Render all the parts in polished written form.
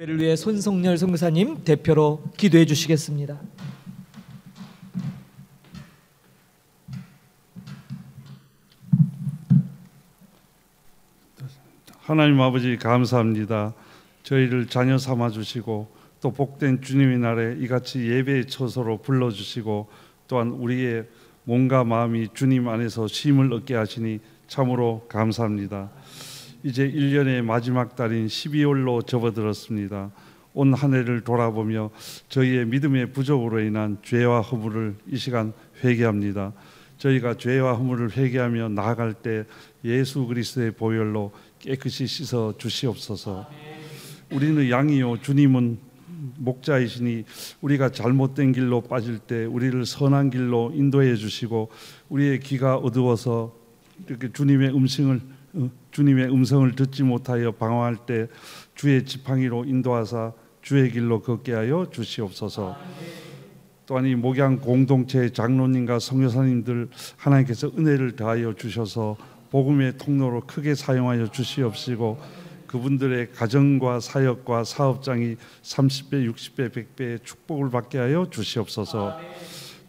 를 위해 손성렬 선교사님 대표로 기도해 주시겠습니다. 하나님 아버지 감사합니다. 저희를 자녀 삼아 주시고 또 복된 주님의 날에 이같이 예배의 처소로 불러주시고 또한 우리의 몸과 마음이 주님 안에서 쉼을 얻게 하시니 참으로 감사합니다. 이제 1년의 마지막 달인 12월로 접어들었습니다. 온 한 해를 돌아보며 저희의 믿음의 부족으로 인한 죄와 허물을 이 시간 회개합니다. 저희가 죄와 허물을 회개하며 나아갈 때 예수 그리스도의 보혈로 깨끗이 씻어 주시옵소서. 우리는 양이요 주님은 목자이시니 우리가 잘못된 길로 빠질 때 우리를 선한 길로 인도해 주시고 우리의 귀가 어두워서 이렇게 주님의 음성을 듣지 못하여 방황할 때 주의 지팡이로 인도하사 주의 길로 걷게 하여 주시옵소서. 또한 이 목양 공동체의 장로님과 선교사님들 하나님께서 은혜를 더하여 주셔서 복음의 통로로 크게 사용하여 주시옵시고 그분들의 가정과 사역과 사업장이 30배, 60배, 100배의 축복을 받게 하여 주시옵소서.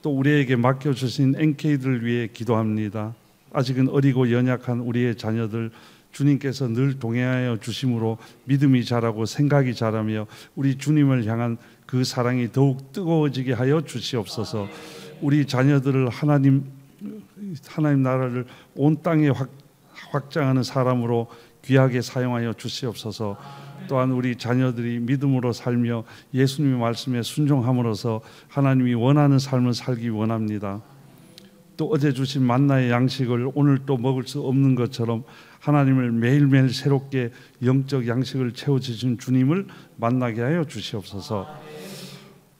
또 우리에게 맡겨주신 NK들을 위해 기도합니다. 아직은 어리고 연약한 우리의 자녀들 주님께서 늘 동행하여 주심으로 믿음이 자라고 생각이 자라며 우리 주님을 향한 그 사랑이 더욱 뜨거워지게 하여 주시옵소서. 우리 자녀들을 하나님 나라를 온 땅에 확장하는 사람으로 귀하게 사용하여 주시옵소서. 또한 우리 자녀들이 믿음으로 살며 예수님의 말씀에 순종함으로써 하나님이 원하는 삶을 살기 원합니다. 또 어제 주신 만나의 양식을 오늘 또 먹을 수 없는 것처럼 하나님을 매일매일 새롭게 영적 양식을 채워주신 주님을 만나게 하여 주시옵소서.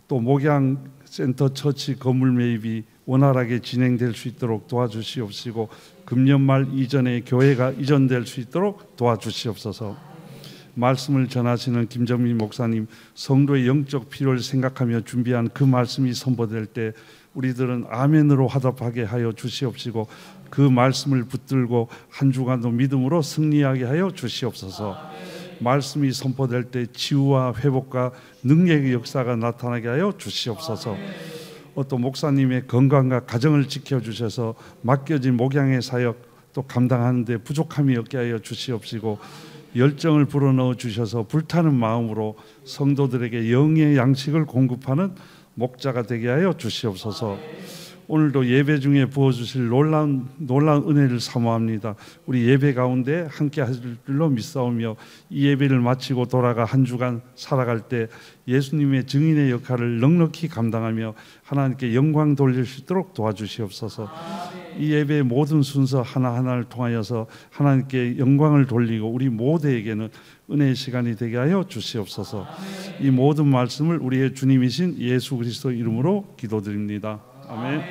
또 목양센터 처치 건물 매입이 원활하게 진행될 수 있도록 도와주시옵시고 금년 말 이전에 교회가 이전될 수 있도록 도와주시옵소서. 말씀을 전하시는 김정민 목사님 성도의 영적 필요를 생각하며 준비한 그 말씀이 선포될 때 우리들은 아멘으로 화답하게 하여 주시옵시고 그 말씀을 붙들고 한 주간도 믿음으로 승리하게 하여 주시옵소서. 말씀이 선포될 때 치유와 회복과 능력의 역사가 나타나게 하여 주시옵소서. 또 목사님의 건강과 가정을 지켜주셔서 맡겨진 목양의 사역 또 감당하는 데 부족함이 없게 하여 주시옵시고 열정을 불어넣어 주셔서 불타는 마음으로 성도들에게 영의 양식을 공급하는 목자가 되게 하여 주시옵소서. 오늘도 예배 중에 부어주실 놀라운 은혜를 사모합니다. 우리 예배 가운데 함께 하실 줄로 믿사오며 이 예배를 마치고 돌아가 한 주간 살아갈 때 예수님의 증인의 역할을 넉넉히 감당하며 하나님께 영광 돌릴 수 있도록 도와주시옵소서. 이 예배의 모든 순서 하나하나를 통하여서 하나님께 영광을 돌리고 우리 모두에게는 은혜의 시간이 되게 하여 주시옵소서. 이 모든 말씀을 우리의 주님이신 예수 그리스도 이름으로 기도드립니다. 아멘.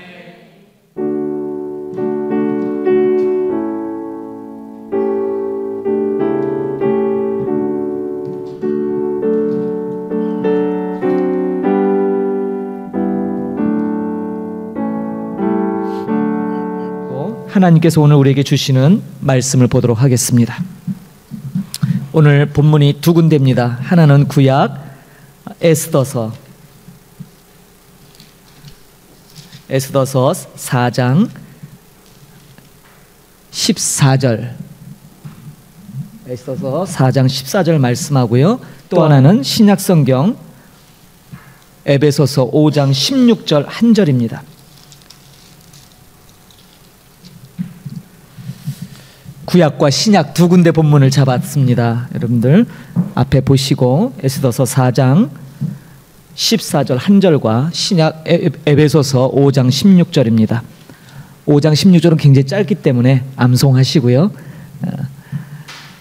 하나님께서 오늘 우리에게 주시는 말씀을 보도록 하겠습니다. 오늘 본문이 두 군데입니다. 하나는 구약 에스더서 4장 14절 에스더서 4장 14절 말씀하고요. 또 하나는 신약성경 에베소서 5장 16절 한 절입니다. 구약과 신약 두 군데 본문을 잡았습니다. 여러분들 앞에 보시고 에스더서 4장 14절 한 절과 신약 에베소서 5장 16절입니다. 5장 16절은 굉장히 짧기 때문에 암송하시고요.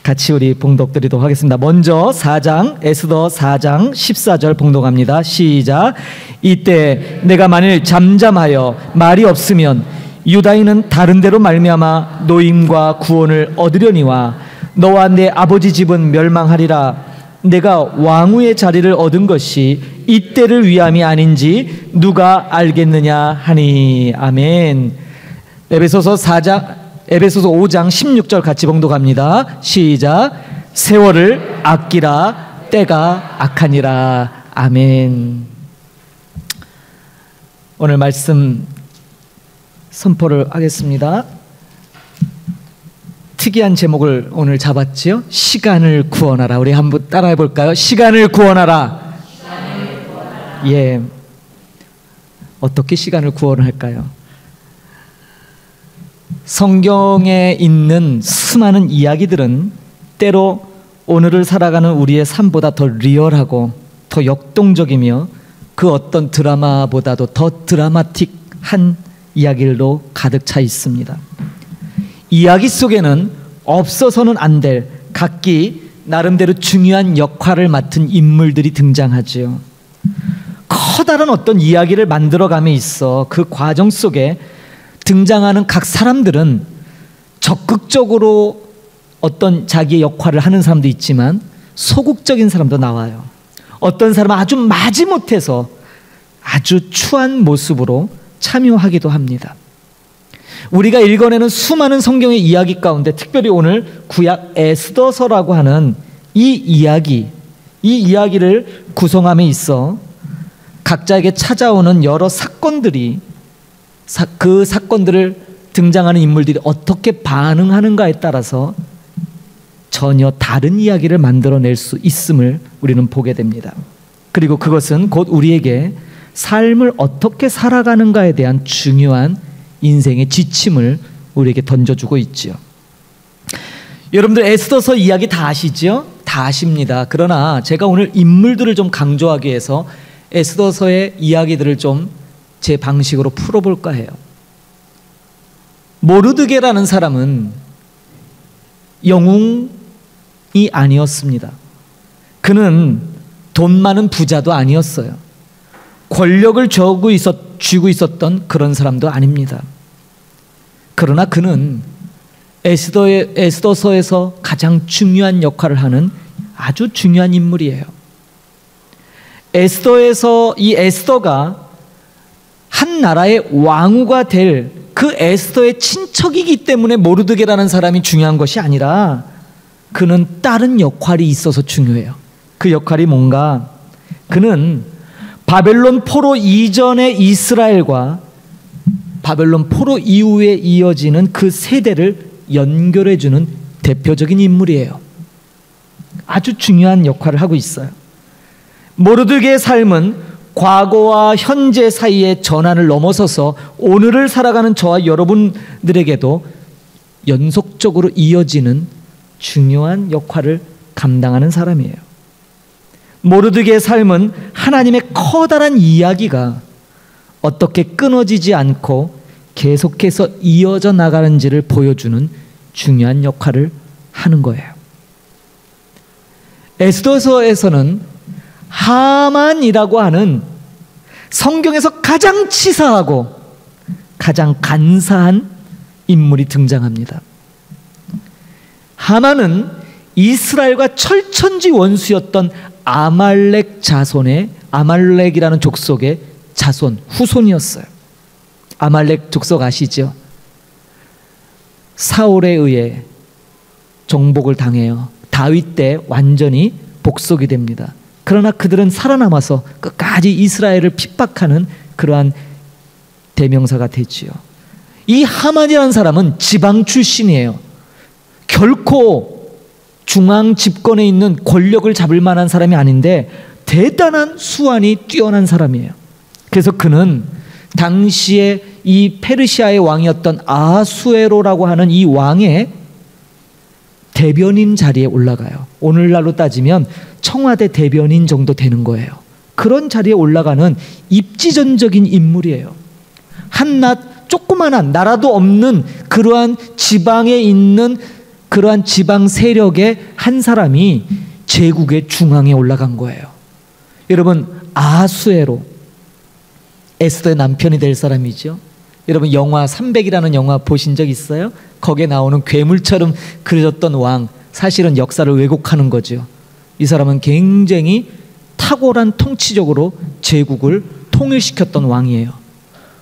같이 우리 봉독드리도록 하겠습니다. 먼저 에스더 4장 14절 봉독합니다. 시작. 이때 내가 만일 잠잠하여 말이 없으면 유다인은 다른 데로 말미암아 노임과 구원을 얻으려니와 너와 내 아버지 집은 멸망하리라. 내가 왕후의 자리를 얻은 것이 이때를 위함이 아닌지 누가 알겠느냐 하니. 아멘. 에베소서 5장 16절 같이 봉독합니다. 시작. 세월을 아끼라. 때가 악하니라. 아멘. 오늘 말씀 선포를 하겠습니다. 특이한 제목을 오늘 잡았지요? 시간을 구원하라. 우리 한번 따라해 볼까요? 시간을 구원하라. 시간을 구원하라. 예. 어떻게 시간을 구원할까요? 성경에 있는 수많은 이야기들은 때로 오늘을 살아가는 우리의 삶보다 더 리얼하고 더 역동적이며 그 어떤 드라마보다도 더 드라마틱한 이야기로 가득 차 있습니다. 이야기 속에는 없어서는 안 될 각기 나름대로 중요한 역할을 맡은 인물들이 등장하지요. 커다란 어떤 이야기를 만들어감에 있어 그 과정 속에 등장하는 각 사람들은 적극적으로 어떤 자기의 역할을 하는 사람도 있지만 소극적인 사람도 나와요. 어떤 사람은 아주 마지못해서 아주 추한 모습으로 참여하기도 합니다. 우리가 읽어내는 수많은 성경의 이야기 가운데 특별히 오늘 구약 에스더서라고 하는 이 이야기를 구성함에 있어 각자에게 찾아오는 여러 사건들이 그 사건들을 등장하는 인물들이 어떻게 반응하는가에 따라서 전혀 다른 이야기를 만들어낼 수 있음을 우리는 보게 됩니다. 그리고 그것은 곧 우리에게 삶을 어떻게 살아가는가에 대한 중요한 인생의 지침을 우리에게 던져주고 있지요. 여러분들 에스더서 이야기 다 아시죠? 다 아십니다. 그러나 제가 오늘 인물들을 좀 강조하기 위해서 에스더서의 이야기들을 좀 제 방식으로 풀어볼까 해요. 모르드게라는 사람은 영웅이 아니었습니다. 그는 돈 많은 부자도 아니었어요. 권력을 쥐고 있었던 그런 사람도 아닙니다. 그러나 그는 에스더서에서 가장 중요한 역할을 하는 아주 중요한 인물이에요. 에스더에서 이 에스더가 한 나라의 왕후가 될 그 에스더의 친척이기 때문에 모르드게라는 사람이 중요한 것이 아니라 그는 다른 역할이 있어서 중요해요. 그 역할이 뭔가? 그는 바벨론 포로 이전의 이스라엘과 바벨론 포로 이후에 이어지는 그 세대를 연결해주는 대표적인 인물이에요. 아주 중요한 역할을 하고 있어요. 모르드게의 삶은 과거와 현재 사이의 전환을 넘어서서 오늘을 살아가는 저와 여러분들에게도 연속적으로 이어지는 중요한 역할을 감당하는 사람이에요. 모르드게의 삶은 하나님의 커다란 이야기가 어떻게 끊어지지 않고 계속해서 이어져 나가는지를 보여주는 중요한 역할을 하는 거예요. 에스더서에서는 하만이라고 하는 성경에서 가장 치사하고 가장 간사한 인물이 등장합니다. 하만은 이스라엘과 철천지 원수였던 아말렉이라는 족속의 자손, 후손이었어요. 아말렉 족속 아시죠? 사울에 의해 정복을 당해요. 다윗 때 완전히 복속이 됩니다. 그러나 그들은 살아남아서 끝까지 이스라엘을 핍박하는 그러한 대명사가 되지요. 이 하만이라는 사람은 지방 출신이에요. 결코 중앙 집권에 있는 권력을 잡을 만한 사람이 아닌데 대단한 수완이 뛰어난 사람이에요. 그래서 그는 당시에 이 페르시아의 왕이었던 아하수에로라고 하는 이 왕의 대변인 자리에 올라가요. 오늘날로 따지면 청와대 대변인 정도 되는 거예요. 그런 자리에 올라가는 입지전적인 인물이에요. 한낱 조그만한 나라도 없는 그러한 지방에 있는 그러한 지방 세력의 한 사람이 제국의 중앙에 올라간 거예요. 여러분, 아하수에로 에스더의 남편이 될 사람이죠. 여러분, 영화 300이라는 영화 보신 적 있어요? 거기에 나오는 괴물처럼 그려졌던 왕, 사실은 역사를 왜곡하는 거죠. 이 사람은 굉장히 탁월한 통치적으로 제국을 통일시켰던 왕이에요.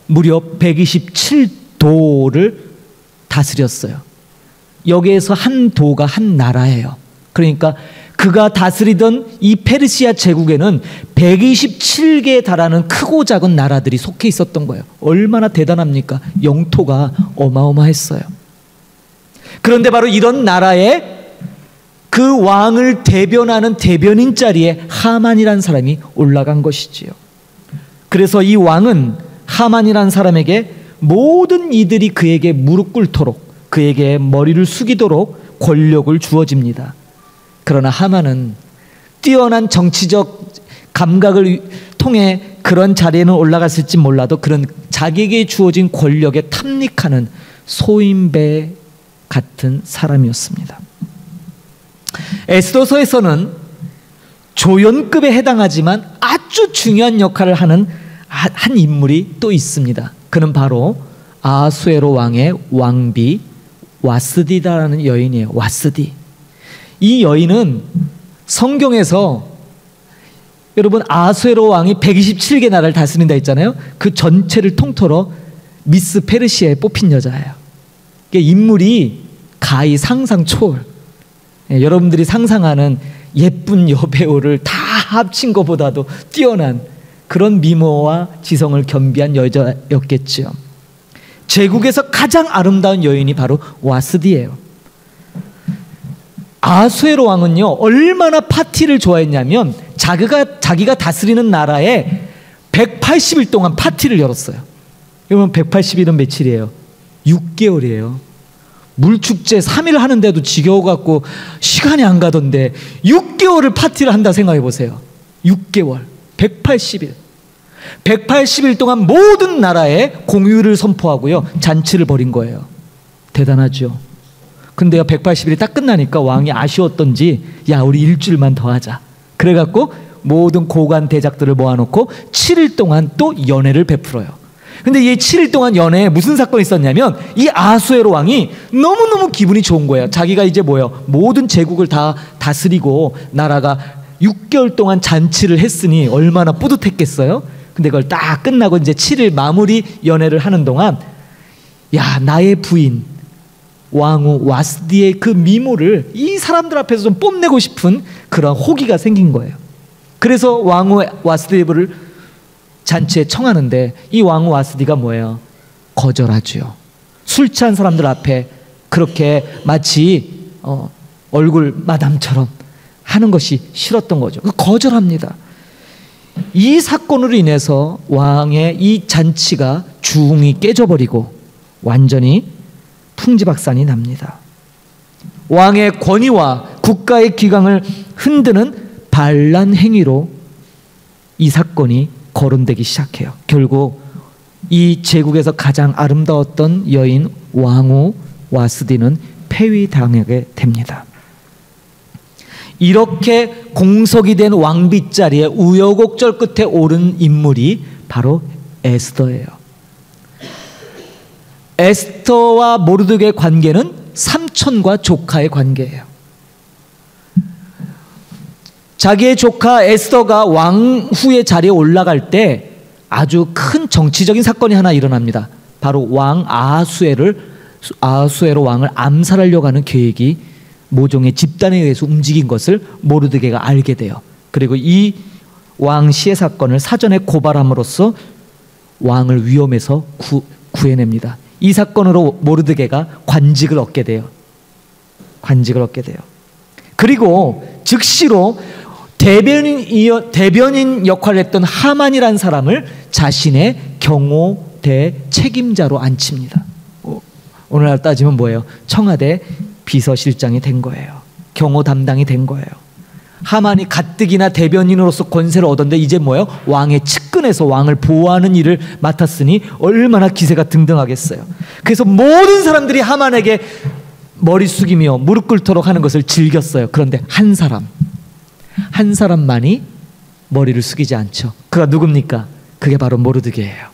무려 127도를 다스렸어요. 여기에서 한 도가 한 나라예요. 그러니까 그가 다스리던 이 페르시아 제국에는 127개에 달하는 크고 작은 나라들이 속해 있었던 거예요. 얼마나 대단합니까? 영토가 어마어마했어요. 그런데 바로 이런 나라에 그 왕을 대변하는 대변인 자리에 하만이라는 사람이 올라간 것이지요. 그래서 이 왕은 하만이라는 사람에게 모든 이들이 그에게 무릎 꿇도록, 그에게 머리를 숙이도록 권력을 주어집니다. 그러나 하만은 뛰어난 정치적 감각을 통해 그런 자리에는 올라갔을지 몰라도 그런 자기에게 주어진 권력에 탐닉하는 소인배 같은 사람이었습니다. 에스더서에서는 조연급에 해당하지만 아주 중요한 역할을 하는 한 인물이 또 있습니다. 그는 바로 아하수에로 왕의 왕비 와스디다라는 여인이에요. 와스디. 이 여인은 성경에서 여러분 아하수에로 왕이 127개 나라를 다스린다 했잖아요. 그 전체를 통틀어 미스 페르시아에 뽑힌 여자예요. 인물이 가히 상상 초월. 여러분들이 상상하는 예쁜 여배우를 다 합친 것보다도 뛰어난 그런 미모와 지성을 겸비한 여자였겠죠. 제국에서 가장 아름다운 여인이 바로 와스디예요. 아하수에로 왕은요 얼마나 파티를 좋아했냐면 자기가 다스리는 나라에 180일 동안 파티를 열었어요. 그러면 180일은 며칠이에요? 6개월이에요. 물축제 3일 하는데도 지겨워갖고 시간이 안 가던데 6개월을 파티를 한다 생각해 보세요. 6개월 180일 180일 동안 모든 나라에 공휴일을 선포하고요 잔치를 벌인 거예요. 대단하죠. 근데요 180일이 딱 끝나니까 왕이 아쉬웠던지 야 우리 일주일만 더 하자. 그래갖고 모든 고관 대작들을 모아놓고 7일 동안 또 연회를 베풀어요. 근데 이 7일 동안 연회에 무슨 사건이 있었냐면 이 아하수에로 왕이 너무너무 기분이 좋은 거예요. 자기가 이제 뭐예요? 모든 제국을 다 다스리고 나라가 6개월 동안 잔치를 했으니 얼마나 뿌듯했겠어요? 근데 그걸 딱 끝나고 이제 7일 마무리 연회를 하는 동안 야 나의 부인 왕후 와스디의 그 미모를 이 사람들 앞에서 좀 뽐내고 싶은 그런 호기가 생긴 거예요. 그래서 왕후 와스디를 잔치에 청하는데 이 왕후 와스디가 뭐예요? 거절하죠. 술 취한 사람들 앞에 그렇게 마치 얼굴 마담처럼 하는 것이 싫었던 거죠. 거절합니다. 이 사건으로 인해서 왕의 이 잔치가 중이 깨져버리고 완전히 풍지박산이 납니다. 왕의 권위와 국가의 기강을 흔드는 반란 행위로 이 사건이 거론되기 시작해요. 결국 이 제국에서 가장 아름다웠던 여인 왕후 와스디는 폐위당하게 됩니다. 이렇게 공석이 된 왕비 자리에 우여곡절 끝에 오른 인물이 바로 에스더예요. 에스더와 모르드게의 관계는 삼촌과 조카의 관계예요. 자기의 조카 에스더가 왕후의 자리에 올라갈 때 아주 큰 정치적인 사건이 하나 일어납니다. 바로 왕 아하수에로 왕을 암살하려고 하는 계획이 모종의 집단에 의해서 움직인 것을 모르드게가 알게 돼요. 그리고 이 왕시의 사건을 사전에 고발함으로써 왕을 위험에서 구해냅니다. 이 사건으로 모르드게가 관직을 얻게 돼요. 그리고 즉시로 대변인 역할을 했던 하만이라는 사람을 자신의 경호대 책임자로 앉힙니다. 오늘날 따지면 뭐예요? 청와대 비서실장이 된 거예요. 경호 담당이 된 거예요. 하만이 가뜩이나 대변인으로서 권세를 얻었는데 이제 뭐예요? 왕의 측근에서 왕을 보호하는 일을 맡았으니 얼마나 기세가 등등하겠어요. 그래서 모든 사람들이 하만에게 머리 숙이며 무릎 꿇도록 하는 것을 즐겼어요. 그런데 한 사람만이 머리를 숙이지 않죠. 그가 누굽니까? 그게 바로 모르드게예요.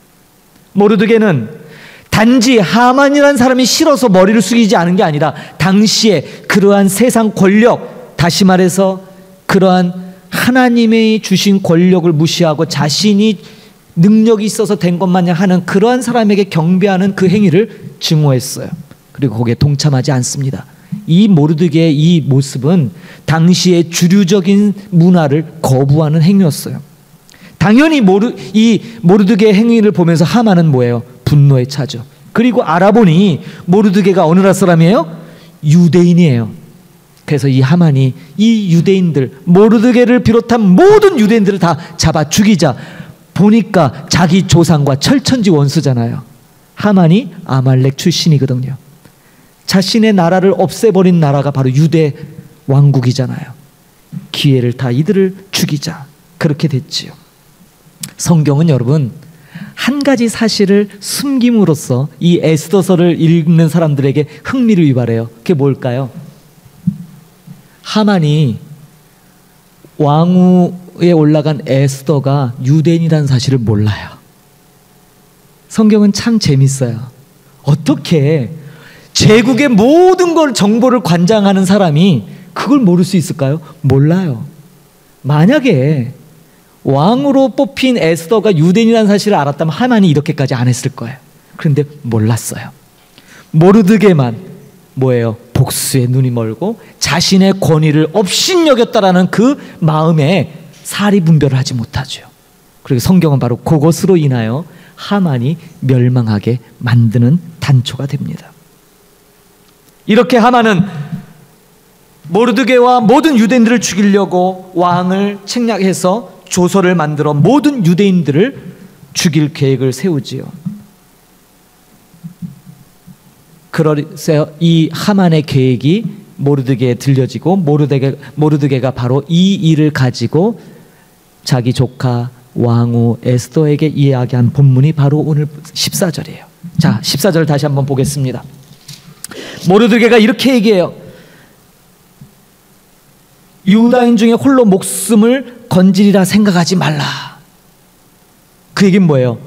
모르드게는 단지 하만이라는 사람이 싫어서 머리를 숙이지 않은 게 아니라 당시에 그러한 세상 권력, 다시 말해서 그러한 하나님이 주신 권력을 무시하고 자신이 능력이 있어서 된 것 마냥 하는 그러한 사람에게 경배하는 그 행위를 증오했어요. 그리고 거기에 동참하지 않습니다. 이 모르드게의 이 모습은 당시의 주류적인 문화를 거부하는 행위였어요. 당연히 이 모르드게의 행위를 보면서 하만은 뭐예요? 분노에 차죠. 그리고 알아보니 모르드게가 어느 나라 사람이에요? 유대인이에요. 그래서 이 하만이 이 유대인들, 모르드게를 비롯한 모든 유대인들을 다 잡아 죽이자. 보니까 자기 조상과 철천지 원수잖아요. 하만이 아말렉 출신이거든요. 자신의 나라를 없애버린 나라가 바로 유대 왕국이잖아요. 기회를 타 이들을 죽이자. 그렇게 됐지요. 성경은 여러분 한 가지 사실을 숨김으로써 이 에스더서를 읽는 사람들에게 흥미를 유발해요. 그게 뭘까요? 하만이 왕후에 올라간 에스더가 유대인이라는 사실을 몰라요. 성경은 참 재밌어요. 어떻게 제국의 모든 걸 정보를 관장하는 사람이 그걸 모를 수 있을까요? 몰라요. 만약에 왕으로 뽑힌 에스더가 유대인이라는 사실을 알았다면 하만이 이렇게까지 안 했을 거예요. 그런데 몰랐어요. 모르드게만 뭐예요? 복수에 눈이 멀고 자신의 권위를 업신여겼다라는 그 마음에 사리분별을 하지 못하죠. 그리고 성경은 바로 그것으로 인하여 하만이 멸망하게 만드는 단초가 됩니다. 이렇게 하만은 모르드게와 모든 유대인들을 죽이려고 왕을 책략해서 조서를 만들어 모든 유대인들을 죽일 계획을 세우지요. 그래서 이 하만의 계획이 모르드게에 들려지고 모르드게가 바로 이 일을 가지고 자기 조카 왕후 에스더에게 이야기한 본문이 바로 오늘 14절이에요. 자, 14절 다시 한번 보겠습니다. 모르드게가 이렇게 얘기해요. 유다인 중에 홀로 목숨을 건지리라 생각하지 말라. 그 얘기는 뭐예요?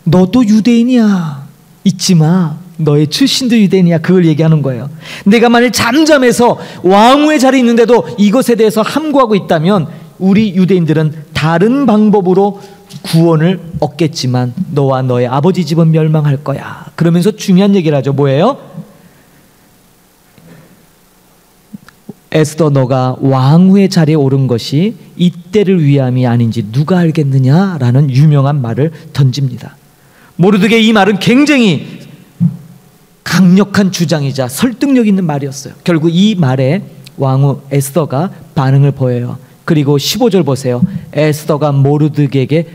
너도 유대인이야. 잊지 마. 너의 출신도 유대인이야. 그걸 얘기하는 거예요. 내가 만일 잠잠해서 왕후의 자리에 있는데도 이것에 대해서 함구하고 있다면 우리 유대인들은 다른 방법으로 구원을 얻겠지만 너와 너의 아버지 집은 멸망할 거야. 그러면서 중요한 얘기를 하죠. 뭐예요? 에스더, 너가 왕후의 자리에 오른 것이 이때를 위함이 아닌지 누가 알겠느냐라는 유명한 말을 던집니다. 모르드게 이 말은 굉장히 강력한 주장이자 설득력 있는 말이었어요. 결국 이 말에 왕후 에스더가 반응을 보여요. 그리고 15절 보세요. 에스더가 모르드게에게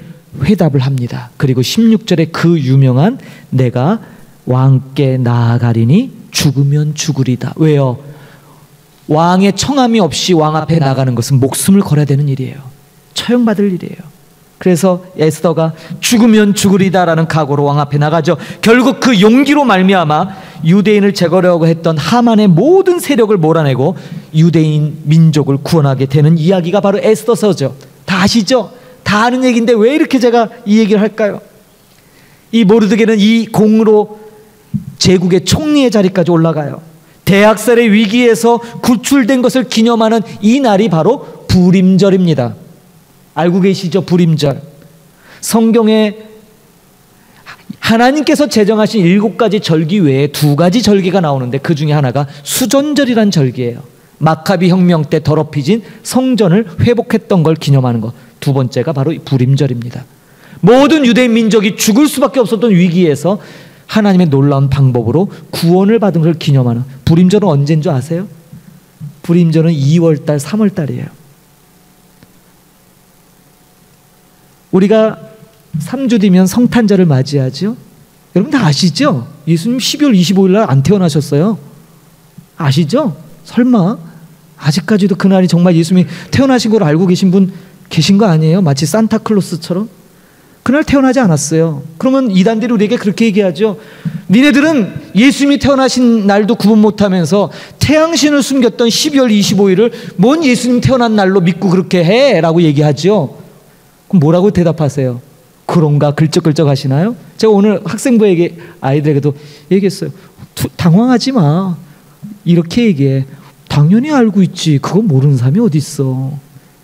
회답을 합니다. 그리고 16절에 그 유명한 내가 왕께 나아가리니 죽으면 죽으리다. 왜요? 왕의 청함이 없이 왕 앞에 나가는 것은 목숨을 걸어야 되는 일이에요. 처형받을 일이에요. 그래서 에스더가 죽으면 죽으리다라는 각오로 왕 앞에 나가죠. 결국 그 용기로 말미암아 유대인을 제거하려고 했던 하만의 모든 세력을 몰아내고 유대인 민족을 구원하게 되는 이야기가 바로 에스더서죠. 다 아시죠? 다 아는 얘기인데 왜 이렇게 제가 이 얘기를 할까요? 이 모르드게는 이 공으로 제국의 총리의 자리까지 올라가요. 대학살의 위기에서 구출된 것을 기념하는 이 날이 바로 부림절입니다. 알고 계시죠? 부림절. 성경에 하나님께서 제정하신 7가지 절기 외에 2가지 절기가 나오는데 그 중에 하나가 수전절이란 절기예요. 마카비 혁명 때 더럽혀진 성전을 회복했던 걸 기념하는 것. 2번째가 바로 부림절입니다. 모든 유대인 민족이 죽을 수밖에 없었던 위기에서 하나님의 놀라운 방법으로 구원을 받은 걸 기념하는 부림절은 언제인 줄 아세요? 부림절은 2월달, 3월달이에요. 우리가 3주 뒤면 성탄절을 맞이하죠. 여러분 다 아시죠? 예수님 12월 25일 날 안 태어나셨어요. 아시죠? 설마 아직까지도 그날이 정말 예수님이 태어나신 걸 알고 계신 분 계신 거 아니에요? 마치 산타클로스처럼? 그날 태어나지 않았어요. 그러면 이단들이 우리에게 그렇게 얘기하죠. 니네들은 예수님이 태어나신 날도 구분 못하면서 태양신을 숨겼던 12월 25일을 뭔 예수님 태어난 날로 믿고 그렇게 해? 라고 얘기하죠. 그럼 뭐라고 대답하세요? 그런가 글쩍글쩍 하시나요? 제가 오늘 학생부에게 아이들에게도 얘기했어요. 당황하지 마. 이렇게 얘기해. 당연히 알고 있지. 그거 모르는 사람이 어디 있어.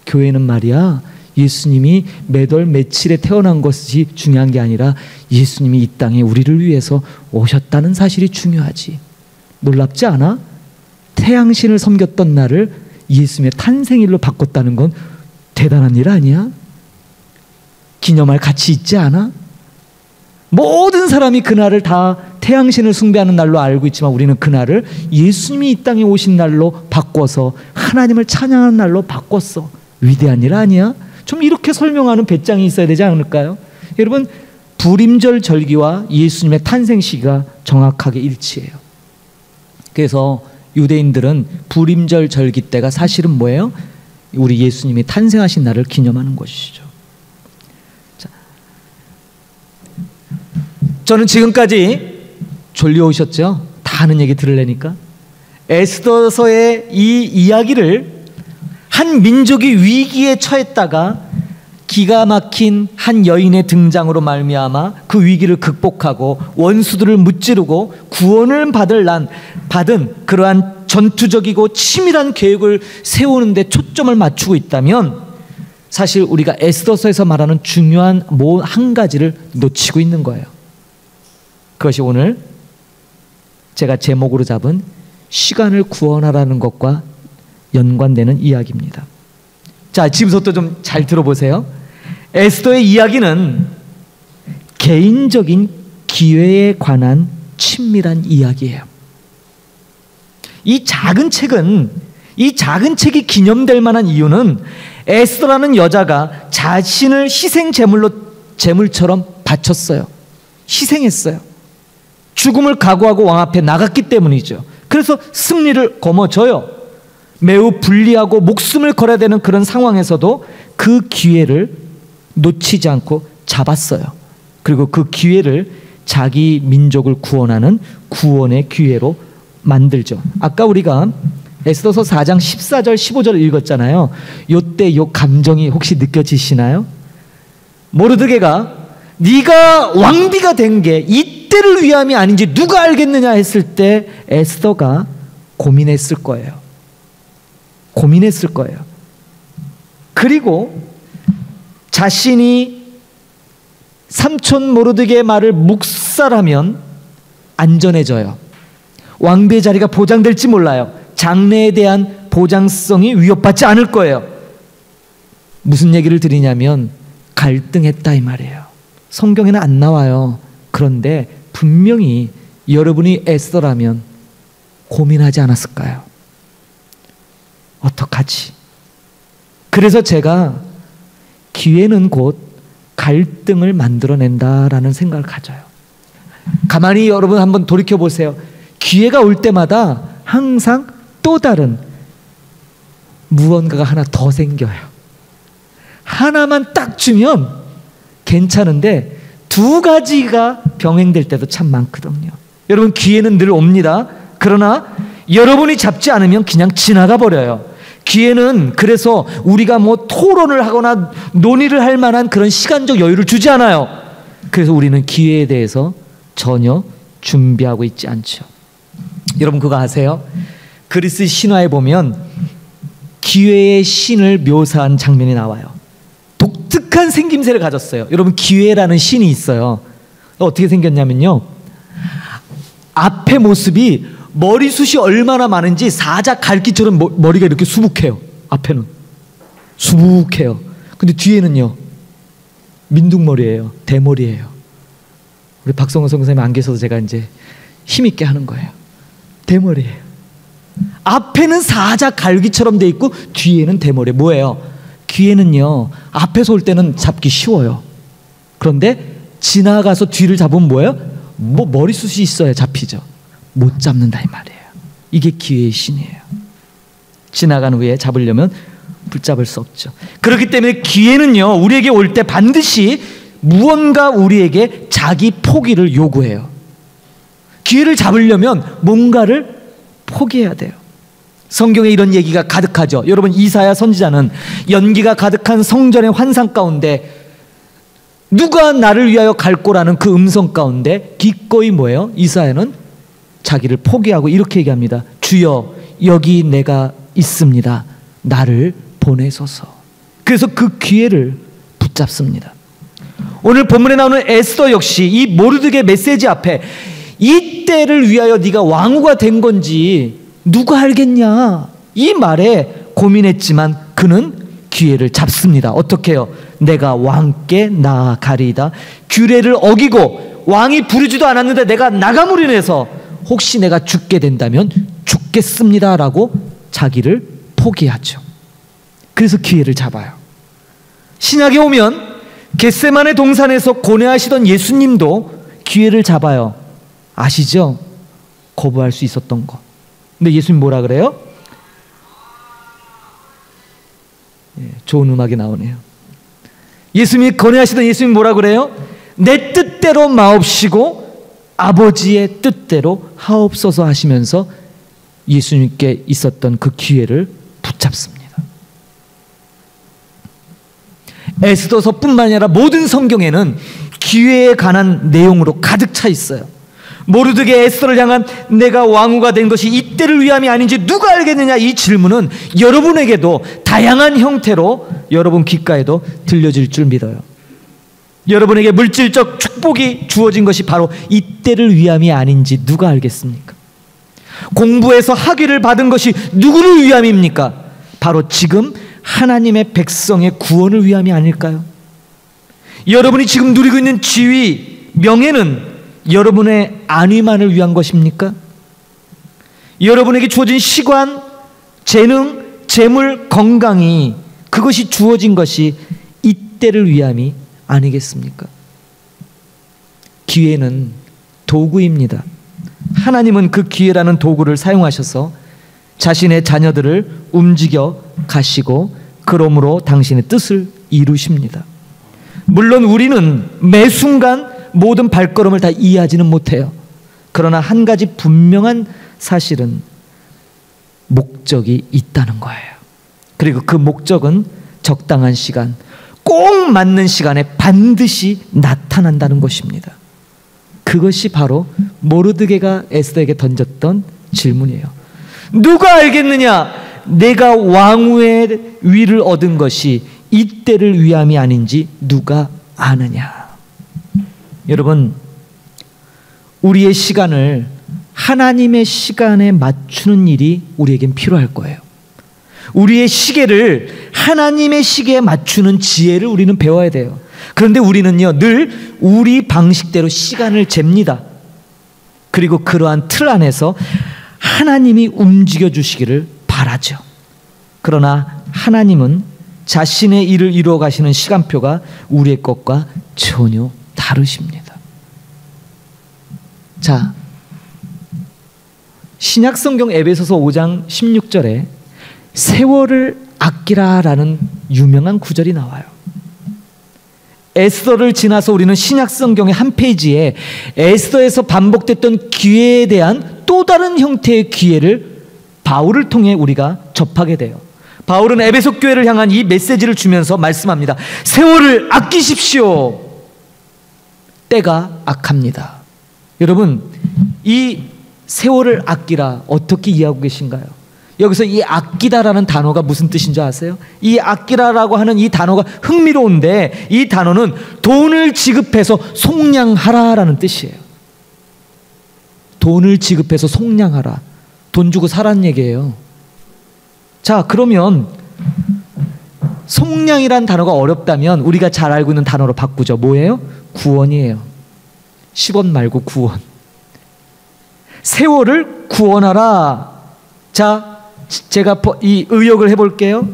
교회는 말이야, 예수님이 몇 월 며칠에 태어난 것이 중요한 게 아니라 예수님이 이 땅에 우리를 위해서 오셨다는 사실이 중요하지. 놀랍지 않아? 태양신을 섬겼던 날을 예수님의 탄생일로 바꿨다는 건 대단한 일 아니야? 기념할 가치 있지 않아? 모든 사람이 그날을 다 태양신을 숭배하는 날로 알고 있지만 우리는 그날을 예수님이 이 땅에 오신 날로 바꿔서 하나님을 찬양하는 날로 바꿨어. 위대한 일 아니야? 좀 이렇게 설명하는 배짱이 있어야 되지 않을까요? 여러분, 불임절 절기와 예수님의 탄생 시기가 정확하게 일치해요. 그래서 유대인들은 불임절 절기 때가 사실은 뭐예요? 우리 예수님이 탄생하신 날을 기념하는 것이죠. 자, 저는 지금까지 졸려오셨죠? 다 아는 얘기 들으려니까. 에스더서의 이 이야기를 한 민족이 위기에 처했다가 기가 막힌 한 여인의 등장으로 말미암아 그 위기를 극복하고 원수들을 무찌르고 구원을 받은 그러한 전투적이고 치밀한 계획을 세우는 데 초점을 맞추고 있다면 사실 우리가 에스더서에서 말하는 중요한 한 가지를 놓치고 있는 거예요. 그것이 오늘 제가 제목으로 잡은 시간을 구원하라는 것과 연관되는 이야기입니다. 자, 지금부터 좀 잘 들어보세요. 에스더의 이야기는 개인적인 기회에 관한 친밀한 이야기예요. 이 작은 책이 기념될 만한 이유는 에스더라는 여자가 자신을 희생 제물처럼 바쳤어요. 희생했어요. 죽음을 각오하고 왕 앞에 나갔기 때문이죠. 그래서 승리를 거머쥐어요. 매우 불리하고 목숨을 걸어야 되는 그런 상황에서도 그 기회를 놓치지 않고 잡았어요. 그리고 그 기회를 자기 민족을 구원하는 구원의 기회로 만들죠. 아까 우리가 에스더서 4장 14절 15절 읽었잖아요. 요때 요 감정이 혹시 느껴지시나요? 모르드게가 네가 왕비가 된 게 이때를 위함이 아닌지 누가 알겠느냐 했을 때 에스더가 고민했을 거예요. 그리고 자신이 삼촌 모르드게의 말을 묵살하면 안전해져요. 왕비의 자리가 보장될지 몰라요. 장래에 대한 보장성이 위협받지 않을 거예요. 무슨 얘기를 드리냐면 갈등했다 이 말이에요. 성경에는 안 나와요. 그런데 분명히 여러분이 에스더라면 고민하지 않았을까요? 어떡하지? 그래서 제가 기회는 곧 갈등을 만들어낸다라는 생각을 가져요. 가만히 여러분 한번 돌이켜보세요. 기회가 올 때마다 항상 또 다른 무언가가 하나 더 생겨요. 하나만 딱 주면 괜찮은데 두 가지가 병행될 때도 참 많거든요. 여러분, 기회는 늘 옵니다. 그러나 여러분이 잡지 않으면 그냥 지나가 버려요. 기회는 그래서 우리가 뭐 토론을 하거나 논의를 할 만한 그런 시간적 여유를 주지 않아요. 그래서 우리는 기회에 대해서 전혀 준비하고 있지 않죠. 여러분 그거 아세요? 그리스 신화에 보면 기회의 신을 묘사한 장면이 나와요. 독특한 생김새를 가졌어요. 여러분, 기회라는 신이 있어요. 어떻게 생겼냐면요, 앞에 모습이 머리숱이 얼마나 많은지 사자 갈기처럼 머리가 이렇게 수북해요. 앞에는 수북해요. 근데 뒤에는요 민둥머리예요. 대머리예요. 우리 박성호 선생님 안 계셔도 제가 이제 힘있게 하는 거예요. 대머리예요. 앞에는 사자 갈기처럼 돼 있고 뒤에는 대머리. 뭐예요? 귀에는요 앞에서 올 때는 잡기 쉬워요. 그런데 지나가서 뒤를 잡으면 뭐예요? 뭐 머리숱이 있어야 잡히죠. 못 잡는다 이 말이에요. 이게 기회의 신이에요. 지나간 후에 잡으려면 붙잡을 수 없죠. 그렇기 때문에 기회는요 우리에게 올 때 반드시 무언가 우리에게 자기 포기를 요구해요. 기회를 잡으려면 뭔가를 포기해야 돼요. 성경에 이런 얘기가 가득하죠. 여러분, 이사야 선지자는 연기가 가득한 성전의 환상 가운데 누가 나를 위하여 갈 거라는 그 음성 가운데 기꺼이 뭐예요? 이사야는 자기를 포기하고 이렇게 얘기합니다. 주여, 여기 내가 있습니다. 나를 보내소서. 그래서 그 기회를 붙잡습니다. 오늘 본문에 나오는 에스더 역시 이 모르드게 메시지 앞에 이 때를 위하여 네가 왕후가 된 건지 누가 알겠냐? 이 말에 고민했지만 그는 기회를 잡습니다. 어떻게 해요? 내가 왕께 나아가리이다. 규례를 어기고 왕이 부르지도 않았는데 내가 나가무리 해서 혹시 내가 죽게 된다면 죽겠습니다라고 자기를 포기하죠. 그래서 기회를 잡아요. 신약에 오면 겟세마네 동산에서 고뇌하시던 예수님도 기회를 잡아요. 아시죠? 거부할 수 있었던 거. 근데 예수님 뭐라 그래요? 좋은 음악이 나오네요. 예수님이 고뇌하시던 예수님 뭐라 그래요? 내 뜻대로 마옵시고 아버지의 뜻대로 하옵소서 하시면서 예수님께 있었던 그 기회를 붙잡습니다. 에스더서뿐만 아니라 모든 성경에는 기회에 관한 내용으로 가득 차 있어요. 모르드게 에스더를 향한 내가 왕후가 된 것이 이때를 위함이 아닌지 누가 알겠느냐, 이 질문은 여러분에게도 다양한 형태로 여러분 귓가에도 들려질 줄 믿어요. 여러분에게 물질적 축복이 주어진 것이 바로 이때를 위함이 아닌지 누가 알겠습니까? 공부해서 학위를 받은 것이 누구를 위함입니까? 바로 지금 하나님의 백성의 구원을 위함이 아닐까요? 여러분이 지금 누리고 있는 지위, 명예는 여러분의 안위만을 위한 것입니까? 여러분에게 주어진 시관, 재능, 재물, 건강이 그것이 주어진 것이 이때를 위함이 아니겠습니까? 기회는 도구입니다. 하나님은 그 기회라는 도구를 사용하셔서 자신의 자녀들을 움직여 가시고 그러므로 당신의 뜻을 이루십니다. 물론 우리는 매 순간 모든 발걸음을 다 이해하지는 못해요. 그러나 한 가지 분명한 사실은 목적이 있다는 거예요. 그리고 그 목적은 적당한 시간, 꼭 맞는 시간에 반드시 나타난다는 것입니다. 그것이 바로 모르드게가 에스더에게 던졌던 질문이에요. 누가 알겠느냐? 내가 왕후의 위를 얻은 것이 이때를 위함이 아닌지 누가 아느냐? 여러분, 우리의 시간을 하나님의 시간에 맞추는 일이 우리에겐 필요할 거예요. 우리의 시계를 하나님의 시계에 맞추는 지혜를 우리는 배워야 돼요. 그런데 우리는요, 늘 우리 방식대로 시간을 잽니다. 그리고 그러한 틀 안에서 하나님이 움직여 주시기를 바라죠. 그러나 하나님은 자신의 일을 이루어 가시는 시간표가 우리의 것과 전혀 다르십니다. 자, 신약성경 에베소서 5장 16절에 세월을 아끼라라는 유명한 구절이 나와요. 에스더를 지나서 우리는 신약성경의 한 페이지에 에스더에서 반복됐던 기회에 대한 또 다른 형태의 기회를 바울을 통해 우리가 접하게 돼요. 바울은 에베소 교회를 향한 이 메시지를 주면서 말씀합니다. 세월을 아끼십시오. 때가 악합니다. 여러분, 이 세월을 아끼라 어떻게 이해하고 계신가요? 여기서 이 아끼다라는 단어가 무슨 뜻인 줄 아세요? 이 아끼라라고 하는 이 단어가 흥미로운데 이 단어는 돈을 지급해서 속량하라라는 뜻이에요. 돈을 지급해서 속량하라. 돈 주고 사라는 얘기예요. 자, 그러면 속량이란 단어가 어렵다면 우리가 잘 알고 있는 단어로 바꾸죠. 뭐예요? 구원이에요. 10원 말고 구원. 세월을 구원하라. 자, 제가 이 의역을 해볼게요.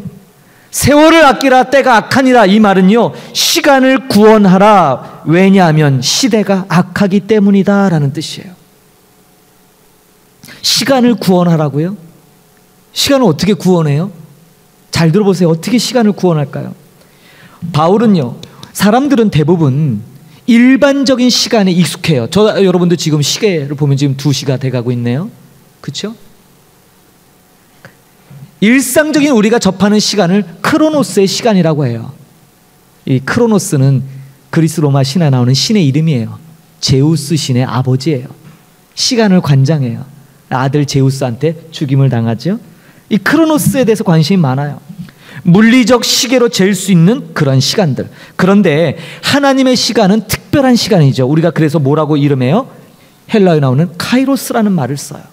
세월을 아끼라 때가 악하니라. 이 말은요, 시간을 구원하라. 왜냐하면 시대가 악하기 때문이다 라는 뜻이에요. 시간을 구원하라고요? 시간을 어떻게 구원해요? 잘 들어보세요. 어떻게 시간을 구원할까요? 바울은요, 사람들은 대부분 일반적인 시간에 익숙해요. 여러분도 지금 시계를 보면 지금 2시가 돼가고 있네요. 그렇죠? 일상적인 우리가 접하는 시간을 크로노스의 시간이라고 해요. 이 크로노스는 그리스 로마 신화에 나오는 신의 이름이에요. 제우스 신의 아버지예요. 시간을 관장해요. 아들 제우스한테 죽임을 당하죠. 이 크로노스에 대해서 관심이 많아요. 물리적 시계로 잴 수 있는 그런 시간들. 그런데 하나님의 시간은 특별한 시간이죠. 우리가 그래서 뭐라고 이름해요? 헬라어에 나오는 카이로스라는 말을 써요.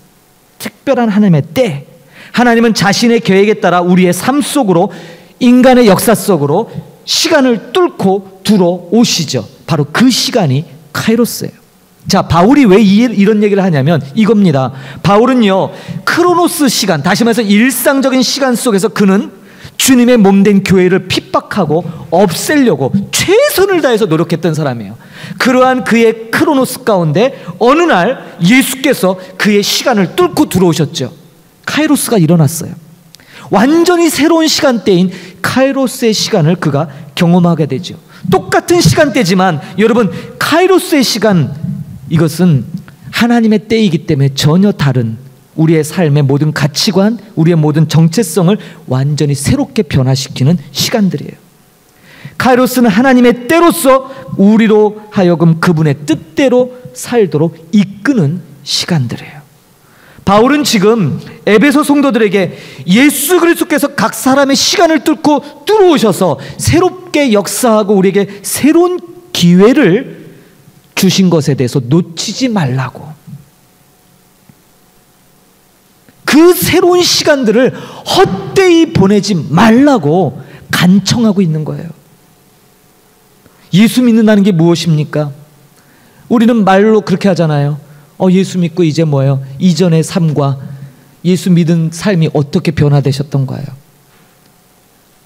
특별한 하나님의 때, 하나님은 자신의 계획에 따라 우리의 삶 속으로, 인간의 역사 속으로 시간을 뚫고 들어오시죠. 바로 그 시간이 카이로스예요. 자, 바울이 왜 이런 얘기를 하냐면 이겁니다. 바울은요, 크로노스 시간, 다시 말해서 일상적인 시간 속에서 그는 주님의 몸된 교회를 핍박하고 없애려고 최선을 다해서 노력했던 사람이에요. 그러한 그의 크로노스 가운데 어느 날 예수께서 그의 시간을 뚫고 들어오셨죠. 카이로스가 일어났어요. 완전히 새로운 시간대인 카이로스의 시간을 그가 경험하게 되죠. 똑같은 시간대지만 여러분, 카이로스의 시간, 이것은 하나님의 때이기 때문에 전혀 다른, 우리의 삶의 모든 가치관, 우리의 모든 정체성을 완전히 새롭게 변화시키는 시간들이에요. 카이로스는 하나님의 때로서 우리로 하여금 그분의 뜻대로 살도록 이끄는 시간들이에요. 바울은 지금 에베소 성도들에게 예수 그리스도께서 각 사람의 시간을 뚫고 들어오셔서 새롭게 역사하고 우리에게 새로운 기회를 주신 것에 대해서 놓치지 말라고, 그 새로운 시간들을 헛되이 보내지 말라고 간청하고 있는 거예요. 예수 믿는다는 게 무엇입니까? 우리는 말로 그렇게 하잖아요. 예수 믿고 이제 뭐예요? 이전의 삶과 예수 믿은 삶이 어떻게 변화되셨던가요?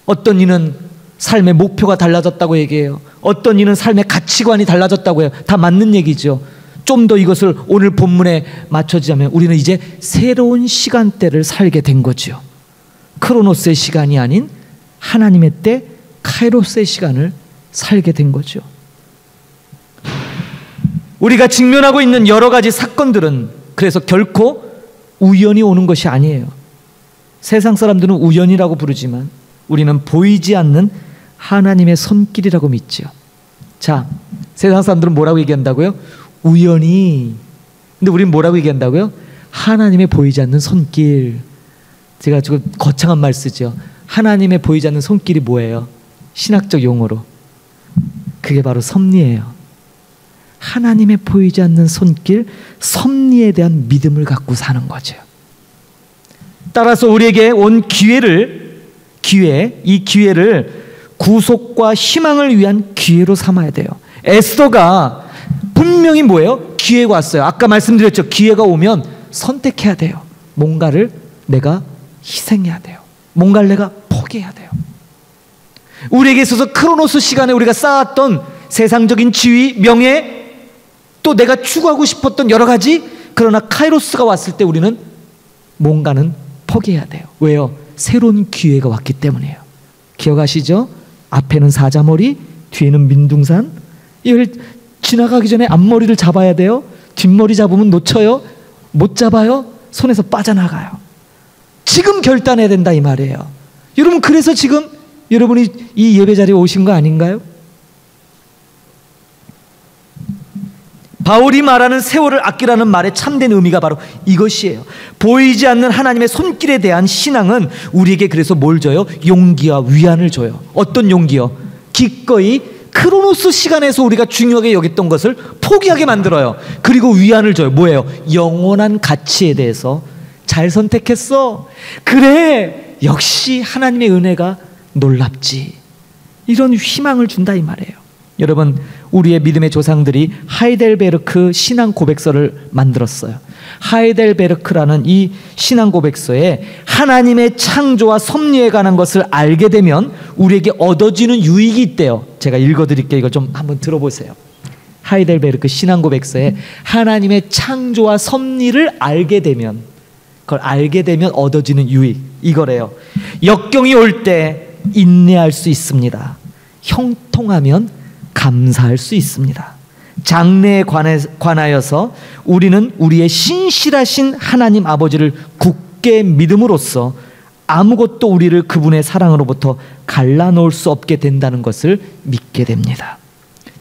어떤 이는 삶의 목표가 달라졌다고 얘기해요. 어떤 이는 삶의 가치관이 달라졌다고 해요. 다 맞는 얘기죠. 좀 더 이것을 오늘 본문에 맞춰지자면 우리는 이제 새로운 시간대를 살게 된 거죠. 크로노스의 시간이 아닌 하나님의 때, 카이로스의 시간을 살게 된 거죠. 우리가 직면하고 있는 여러 가지 사건들은 그래서 결코 우연히 오는 것이 아니에요. 세상 사람들은 우연이라고 부르지만 우리는 보이지 않는 하나님의 손길이라고 믿죠. 자, 세상 사람들은 뭐라고 얘기한다고요? 우연히. 근데 우리는 뭐라고 얘기한다고요? 하나님의 보이지 않는 손길. 제가 조금 거창한 말 쓰죠. 하나님의 보이지 않는 손길이 뭐예요? 신학적 용어로 그게 바로 섭리예요. 하나님의 보이지 않는 손길, 섭리에 대한 믿음을 갖고 사는 거죠. 따라서 우리에게 온 이 기회를 구속과 희망을 위한 기회로 삼아야 돼요. 에스더가 분명히 뭐예요? 기회가 왔어요. 아까 말씀드렸죠. 기회가 오면 선택해야 돼요. 뭔가를 내가 희생해야 돼요. 뭔가를 내가 포기해야 돼요. 우리에게 있어서 크로노스 시간에 우리가 쌓았던 세상적인 지위, 명예, 또 내가 추구하고 싶었던 여러 가지, 그러나 카이로스가 왔을 때 우리는 뭔가는 포기해야 돼요. 왜요? 새로운 기회가 왔기 때문이에요. 기억하시죠? 앞에는 사자머리, 뒤에는 민둥산. 이걸 지나가기 전에 앞머리를 잡아야 돼요. 뒷머리 잡으면 놓쳐요. 못 잡아요. 손에서 빠져나가요. 지금 결단해야 된다 이 말이에요. 여러분, 그래서 지금 여러분이 이 예배 자리에 오신 거 아닌가요? 바울이 말하는 세월을 아끼라는 말의 참된 의미가 바로 이것이에요. 보이지 않는 하나님의 손길에 대한 신앙은 우리에게 그래서 뭘 줘요? 용기와 위안을 줘요. 어떤 용기요? 기꺼이 크로노스 시간에서 우리가 중요하게 여겼던 것을 포기하게 만들어요. 그리고 위안을 줘요. 뭐예요? 영원한 가치에 대해서 잘 선택했어. 그래, 역시 하나님의 은혜가 놀랍지. 이런 희망을 준다 이 말이에요. 여러분, 우리의 믿음의 조상들이 하이델베르크 신앙 고백서를 만들었어요. 하이델베르크라는 이 신앙 고백서에 하나님의 창조와 섭리에 관한 것을 알게 되면 우리에게 얻어지는 유익이 있대요. 제가 읽어드릴게요. 이걸 좀 한번 들어보세요. 하이델베르크 신앙 고백서에 하나님의 창조와 섭리를 알게 되면, 그걸 알게 되면 얻어지는 유익, 이거래요. 역경이 올 때 인내할 수 있습니다. 형통하면 감사할 수 있습니다. 장래에 관하여서 우리는 우리의 신실하신 하나님 아버지를 굳게 믿음으로써 아무것도 우리를 그분의 사랑으로부터 갈라놓을 수 없게 된다는 것을 믿게 됩니다.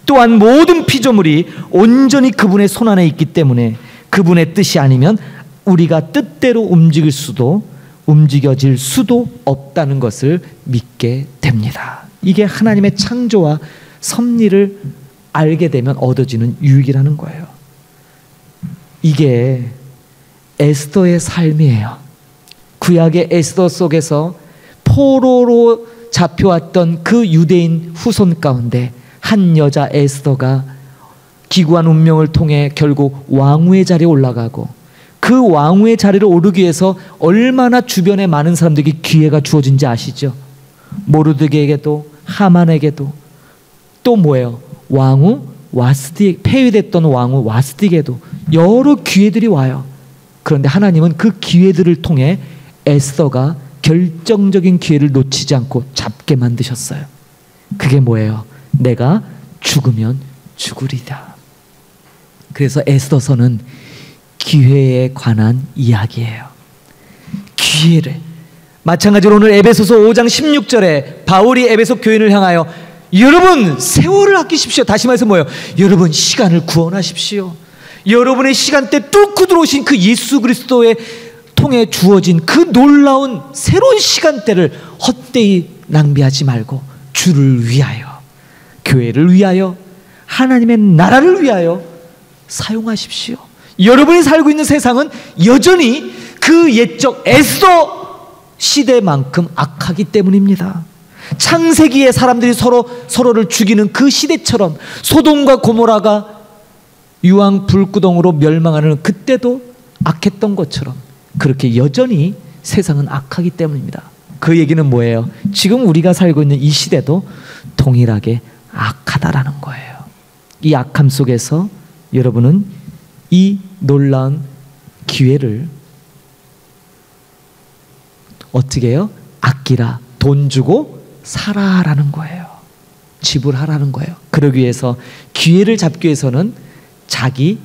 또한 모든 피조물이 온전히 그분의 손안에 있기 때문에 그분의 뜻이 아니면 우리가 뜻대로 움직여질 수도 없다는 것을 믿게 됩니다. 이게 하나님의 창조와 섭리를 알게 되면 얻어지는 유익이라는 거예요. 이게 에스더의 삶이에요. 구약의 에스더 속에서 포로로 잡혀왔던 그 유대인 후손 가운데 한 여자 에스더가 기구한 운명을 통해 결국 왕후의 자리에 올라가고, 그 왕후의 자리를 오르기 위해서 얼마나 주변에 많은 사람들에게 기회가 주어진지 아시죠? 모르드게에게도, 하만에게도, 또 뭐예요? 왕후 와스디, 폐위됐던 왕후 와스디에게도 여러 기회들이 와요. 그런데 하나님은 그 기회들을 통해 에스더가 결정적인 기회를 놓치지 않고 잡게 만드셨어요. 그게 뭐예요? 내가 죽으면 죽으리다. 그래서 에스더서는 기회에 관한 이야기예요. 기회를. 마찬가지로 오늘 에베소서 5장 16절에 바울이 에베소 교인을 향하여 여러분 세월을 아끼십시오. 다시 말해서 뭐예요? 여러분 시간을 구원하십시오. 여러분의 시간대 뚫고 들어오신 그 예수 그리스도의 통해 주어진 그 놀라운 새로운 시간대를 헛되이 낭비하지 말고 주를 위하여, 교회를 위하여, 하나님의 나라를 위하여 사용하십시오. 여러분이 살고 있는 세상은 여전히 그 옛적 에스더 시대만큼 악하기 때문입니다. 창세기에 사람들이 서로를 죽이는 그 시대처럼, 소돔과 고모라가 유황 불구덩으로 멸망하는 그때도 악했던 것처럼 그렇게 여전히 세상은 악하기 때문입니다. 그 얘기는 뭐예요? 지금 우리가 살고 있는 이 시대도 동일하게 악하다라는 거예요. 이 악함 속에서 여러분은 이 놀라운 기회를 어떻게 해요? 아끼라, 돈 주고 살아라는 거예요. 지불하라는 거예요. 그러기 위해서, 기회를 잡기 위해서는 자기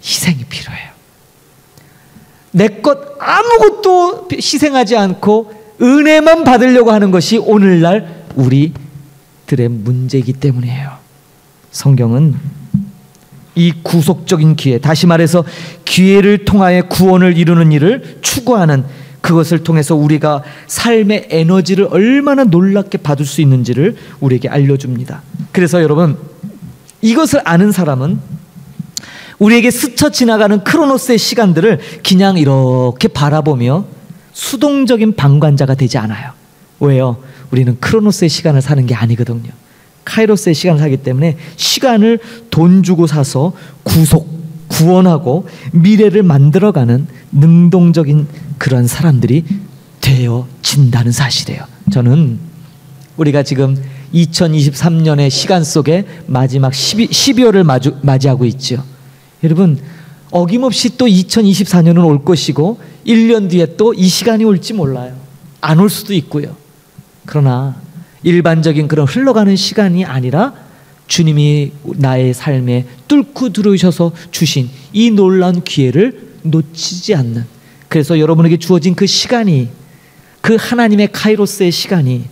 희생이 필요해요. 내 것 아무것도 희생하지 않고 은혜만 받으려고 하는 것이 오늘날 우리들의 문제이기 때문이에요. 성경은 이 구속적인 기회, 다시 말해서 기회를 통하여 구원을 이루는 일을 추구하는, 그것을 통해서 우리가 삶의 에너지를 얼마나 놀랍게 받을 수 있는지를 우리에게 알려줍니다. 그래서 여러분, 이것을 아는 사람은 우리에게 스쳐 지나가는 크로노스의 시간들을 그냥 이렇게 바라보며 수동적인 방관자가 되지 않아요. 왜요? 우리는 크로노스의 시간을 사는 게 아니거든요. 카이로스의 시간을 사기 때문에 시간을 돈 주고 사서 구원하고 미래를 만들어가는 능동적인 그런 사람들이 되어진다는 사실이에요. 저는 우리가 지금 2023년의 시간 속에 마지막 12월을 맞이하고 있죠. 여러분, 어김없이 또 2024년은 올 것이고 1년 뒤에 또 이 시간이 올지 몰라요. 안 올 수도 있고요. 그러나 일반적인 그런 흘러가는 시간이 아니라 주님이 나의 삶에 뚫고 들어오셔서 주신 이 놀라운 기회를 놓치지 않는, 그래서 여러분에게 주어진 그 시간이, 그 하나님의 카이로스의 시간이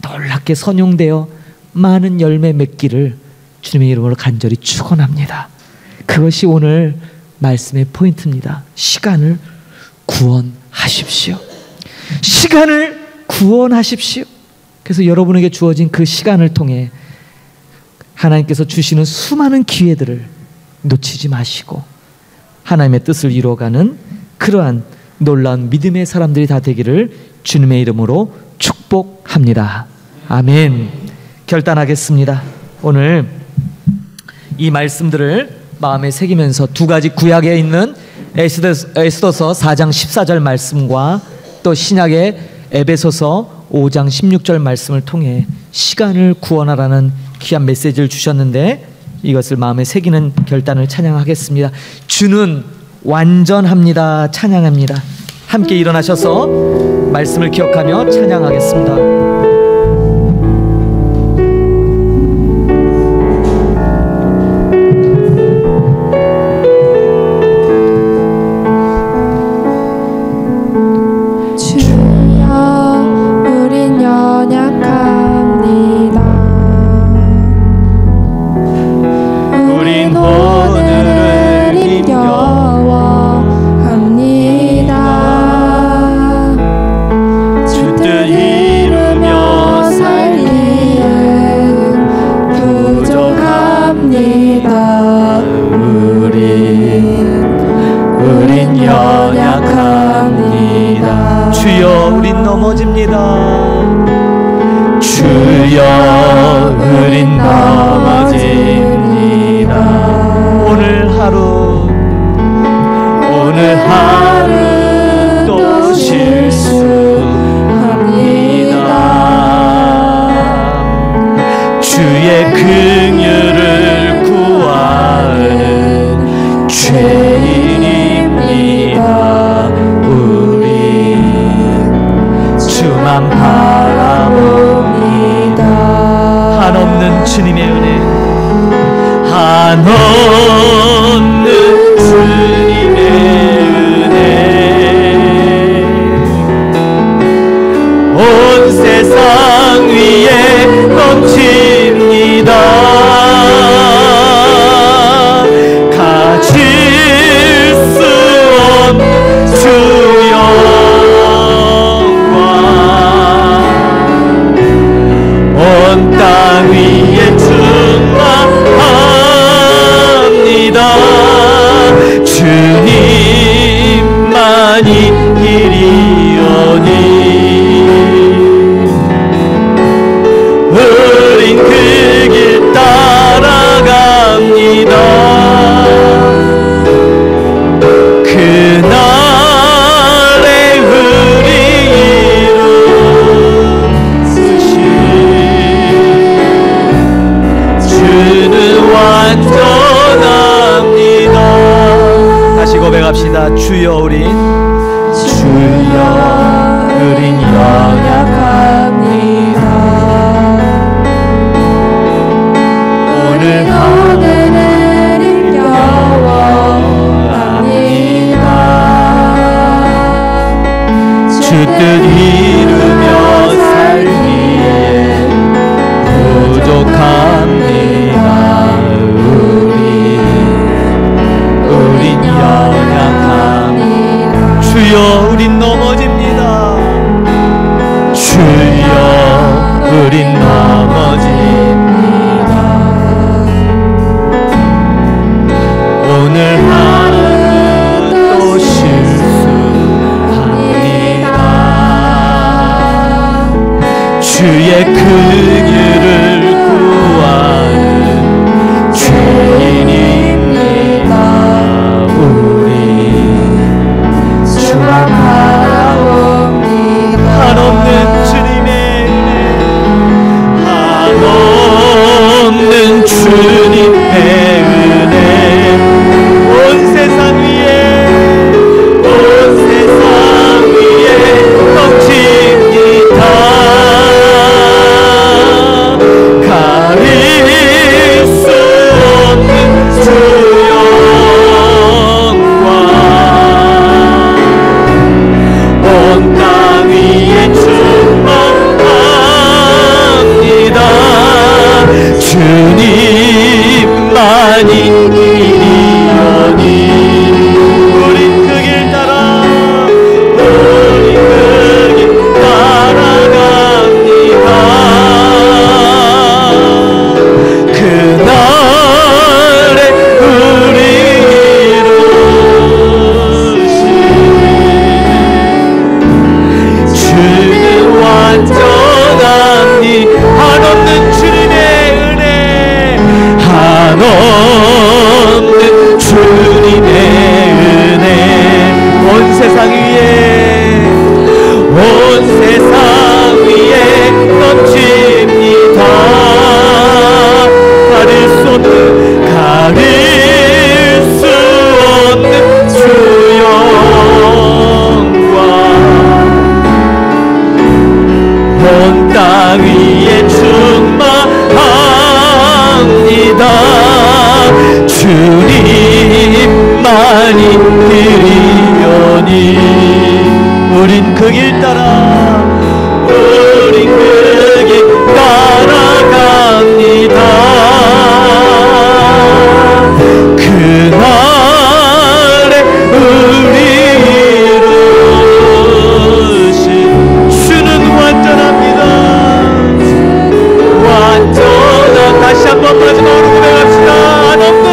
놀랍게 선용되어 많은 열매 맺기를 주님의 이름으로 간절히 축원합니다. 그것이 오늘 말씀의 포인트입니다. 시간을 구원하십시오. 시간을 구원하십시오. 그래서 여러분에게 주어진 그 시간을 통해 하나님께서 주시는 수많은 기회들을 놓치지 마시고 하나님의 뜻을 이루어가는 그러한 놀라운 믿음의 사람들이 다 되기를 주님의 이름으로 축복합니다. 아멘. 결단하겠습니다. 오늘 이 말씀들을 마음에 새기면서 두 가지 구약에 있는 에스더서 4장 14절 말씀과 또 신약의 에베소서 5장 16절 말씀을 통해 시간을 구원하라는 귀한 메시지를 주셨는데, 이것을 마음에 새기는 결단을 찬양하겠습니다. 주는 완전합니다. 찬양합니다. 함께 일어나셔서 말씀을 기억하며 찬양하겠습니다. 우린 넘어집니다. 주여 우린 넘어집니다. 오늘 하루 또 실수합니다. 주의 긍휼을 구하는 죄인입니다. 우리 주만 바라봅니다. 한없는 주님의 은혜, 한없는 주님의 은혜, 온 세상 위에 넘칩니다. 가질 수 없는 주 영광, 온 땅 위에 충만합니다. 주님만이 길이오니 우린 그 길 따라갑니다. 그날에 우리 이루으신 주는 완전합니다. 다시 고백합시다. 주여 우린 연약합니다. 오늘 하늘 내릴 영원합니다. 주 뜻 이루며 살기에 부족합니다. 우린 연약합니다. 주여 우린 넘어집니다. 주여 우린 넘어집니다. 오늘 하루 또 실수합니다. 주의 긍휼을 구하는 죄인입니다. 우리 주만 바라봅니다. 한없는 주님의 은혜, 한없는 주님의 은혜, 온 세상 위에 넘칩니다. 가릴 수 없는 주 영광, 온 땅 위에 충만합니다. 주님만이 길이오니 우린 그 길 따라갑니다. 그날에 우리 이루신 주는 완전하니 한없는 주님의 은혜, 한없는 주님의 은혜, 온 세상 위에 넘칩니다. 가릴 수 없는 주 영광, 온 땅 위에 충만합니다. 주님만이 길이오니 우린 그 길 따라갑니다. 그날에 우리 이루신 주는 완전합니다. 다시 한번 마지막으로 고백합시다. 한없는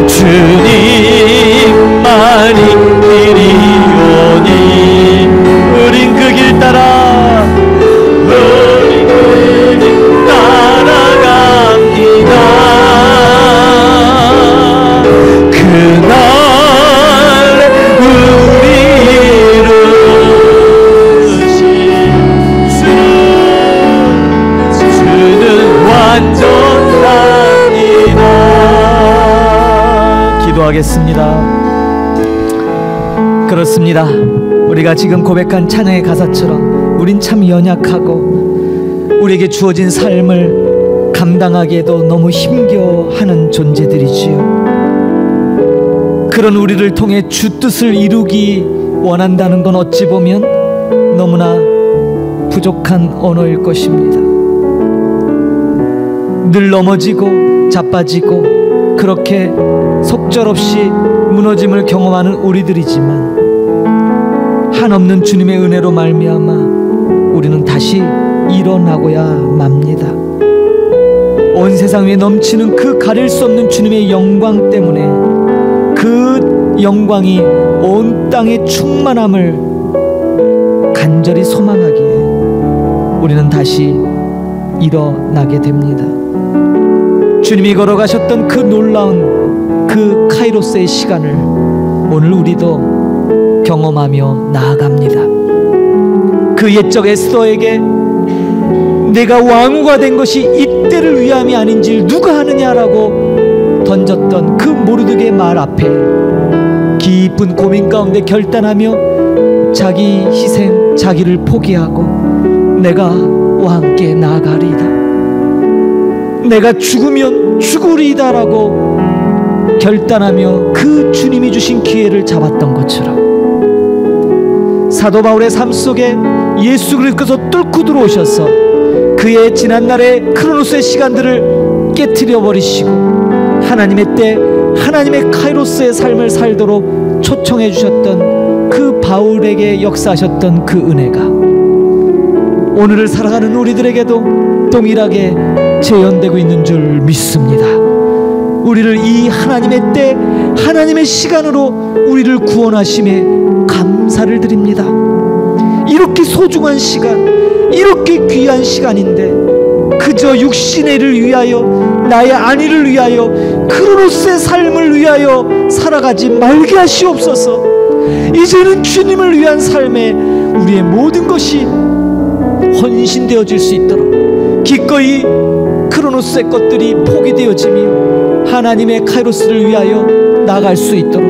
주님만이 길이오니 우린 그 길 따라 따라갑니다. 그날 우리를 주는 완전합니다. 기도하겠습니다. 그렇습니다. 우리가 지금 고백한 찬양의 가사처럼 우린 참 연약하고 우리에게 주어진 삶을 감당하기에도 너무 힘겨워하는 존재들이지요. 그런 우리를 통해 주 뜻을 이루기 원한다는 건 어찌 보면 너무나 부족한 언어일 것입니다. 늘 넘어지고 자빠지고 그렇게 속절없이 무너짐을 경험하는 우리들이지만 한없는 주님의 은혜로 말미암아 우리는 다시 일어나고야 맙니다. 온 세상 위에 넘치는 그 가릴 수 없는 주님의 영광 때문에 그 영광이 온 땅의 충만함을 간절히 소망하기에 우리는 다시 일어나게 됩니다. 주님이 걸어가셨던 그 놀라운 그 카이로스의 시간을 오늘 우리도 경험하며 나아갑니다. 그 옛적 에스더에게 내가 왕후가 된 것이 이때를 위함이 아닌지 누가 아느냐라고 던졌던 그 모르드게의 말 앞에 깊은 고민 가운데 결단하며 자기 희생, 자기를 포기하고 내가 왕께 나아가리이다, 내가 죽으면 죽으리이다라고 결단하며 그 주님이 주신 기회를 잡았던 것처럼 사도 바울의 삶 속에 예수 그리스도께서 뚫고 들어오셔서 그의 지난날의 크로노스의 시간들을 깨트려 버리시고 하나님의 때, 하나님의 카이로스의 삶을 살도록 초청해 주셨던 그 바울에게 역사하셨던 그 은혜가 오늘을 살아가는 우리들에게도 동일하게 재현되고 있는 줄 믿습니다. 우리를 이 하나님의 때, 하나님의 시간으로 우리를 구원하심에 감사를 드립니다. 이렇게 소중한 시간, 이렇게 귀한 시간인데 그저 육신의 일을 위하여, 나의 안위를 위하여, 크로노스의 삶을 위하여 살아가지 말게 하시옵소서. 이제는 주님을 위한 삶에 우리의 모든 것이 헌신되어질 수 있도록 기꺼이 크로노스의 것들이 포기되어지며 하나님의 카이로스를 위하여 나갈 수 있도록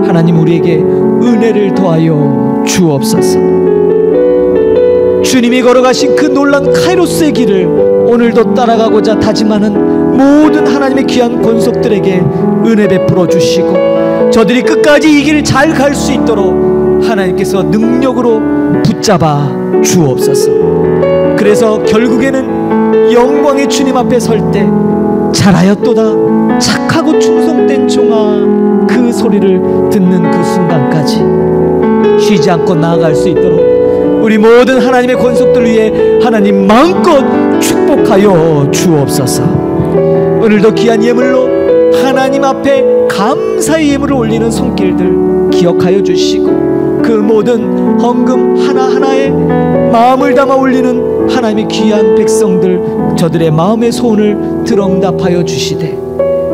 하나님 우리에게 은혜를 더하여 주옵소서. 주님이 걸어가신 그 놀란 카이로스의 길을 오늘도 따라가고자 다짐하는 모든 하나님의 귀한 권속들에게 은혜 베풀어 주시고 저들이 끝까지 이 길을 잘 갈 수 있도록 하나님께서 능력으로 붙잡아 주옵소서. 그래서 결국에는 영광의 주님 앞에 설 때 잘하였도다 착하고 충성된 종아 그 소리를 듣는 그 순간까지 쉬지 않고 나아갈 수 있도록 우리 모든 하나님의 권속들 위해 하나님 마음껏 축복하여 주옵소서. 오늘도 귀한 예물로 하나님 앞에 감사의 예물을 올리는 손길들 기억하여 주시고 그 모든 헌금 하나하나에 마음을 담아 올리는 하나님의 귀한 백성들 저들의 마음의 소원을 들응답하여 주시되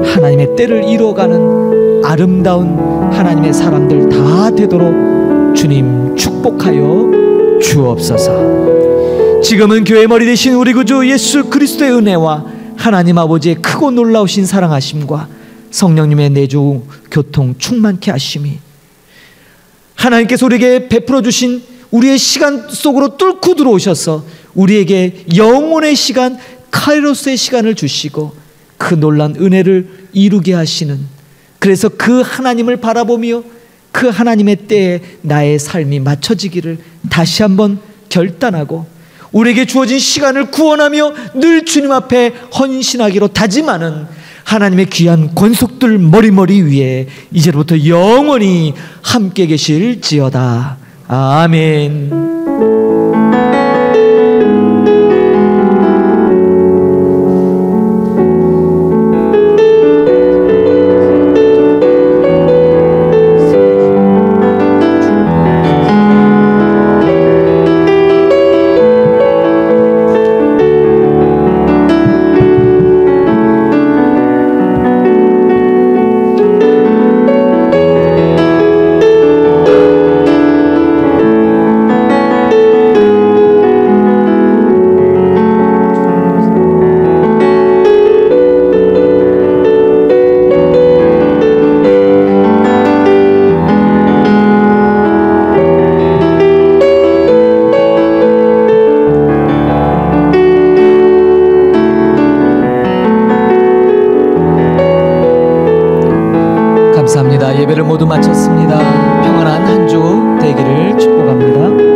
하나님의 때를 이루어가는 아름다운 하나님의 사람들 다 되도록 주님 축복하여 주옵소서. 지금은 교회 머리 되신 우리 구주 예수 그리스도의 은혜와 하나님 아버지의 크고 놀라우신 사랑하심과 성령님의 내주 교통 충만케 하심이 하나님께서 우리에게 베풀어 주신 우리의 시간 속으로 뚫고 들어오셔서 우리에게 영혼의 시간 카이로스의 시간을 주시고 그 놀란 은혜를 이루게 하시는, 그래서 그 하나님을 바라보며 그 하나님의 때에 나의 삶이 맞춰지기를 다시 한번 결단하고 우리에게 주어진 시간을 구원하며 늘 주님 앞에 헌신하기로 다짐하는 하나님의 귀한 권속들 머리머리 위에 이제부터 영원히 함께 계실지어다. 아멘. 감사합니다. 예배를 모두 마쳤습니다. 평안한 한 주 되기를 축복합니다.